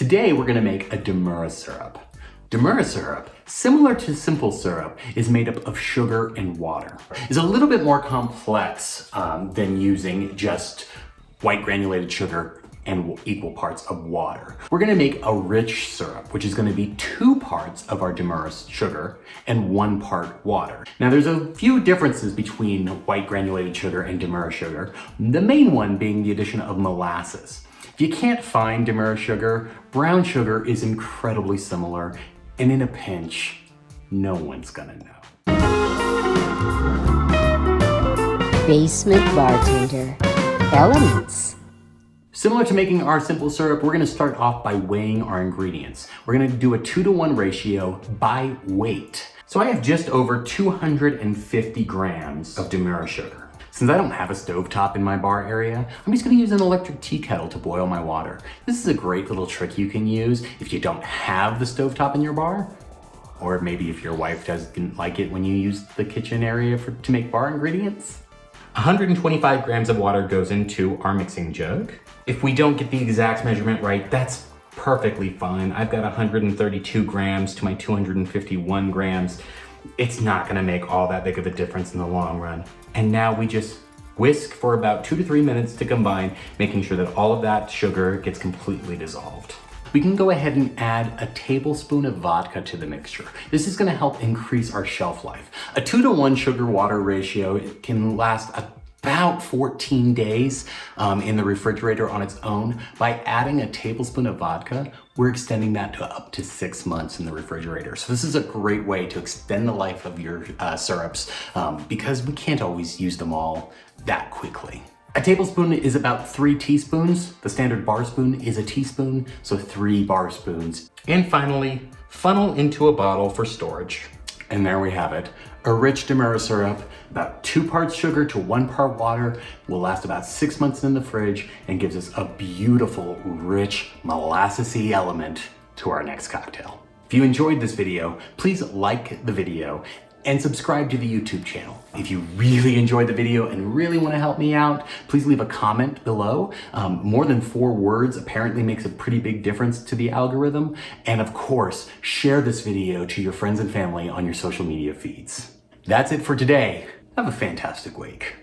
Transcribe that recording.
Today we're gonna make a Demerara syrup. Demerara syrup, similar to simple syrup, is made up of sugar and water. It's a little bit more complex than using just white granulated sugar and equal parts of water. We're gonna make a rich syrup, which is gonna be 2 parts of our Demerara sugar and 1 part water. Now there's a few differences between white granulated sugar and Demerara sugar, the main one being the addition of molasses. If you can't find Demerara sugar, brown sugar is incredibly similar, and in a pinch, no one's gonna know. Basement Bartender. Elements. Similar to making our simple syrup, we're gonna start off by weighing our ingredients. We're gonna do a 2-to-1 ratio by weight. So I have just over 250 grams of Demerara sugar. Since I don't have a stovetop in my bar area, I'm just gonna use an electric tea kettle to boil my water. This is a great little trick you can use if you don't have the stovetop in your bar, or maybe if your wife doesn't like it when you use the kitchen area to make bar ingredients. 125 grams of water goes into our mixing jug. If we don't get the exact measurement right, that's perfectly fine. I've got 132 grams to my 251 grams. It's not gonna make all that big of a difference in the long run. And now we just whisk for about 2 to 3 minutes to combine, making sure that all of that sugar gets completely dissolved. We can go ahead and add a tablespoon of vodka to the mixture. This is gonna help increase our shelf life. A 2-to-1 sugar-water ratio can last about 14 days in the refrigerator on its own. By adding a tablespoon of vodka, we're extending that to up to 6 months in the refrigerator. So this is a great way to extend the life of your syrups because we can't always use them all that quickly. A tablespoon is about 3 teaspoons. The standard bar spoon is a teaspoon, so 3 bar spoons. And finally, funnel into a bottle for storage. And there we have it. A rich Demerara syrup, about 2 parts sugar to 1 part water, will last about 6 months in the fridge and gives us a beautiful, rich, molassesy element to our next cocktail. If you enjoyed this video, please like the video and subscribe to the YouTube channel. If you really enjoyed the video and really want to help me out, please leave a comment below. More than 4 words apparently makes a pretty big difference to the algorithm. And of course, share this video to your friends and family on your social media feeds. That's it for today. Have a fantastic week.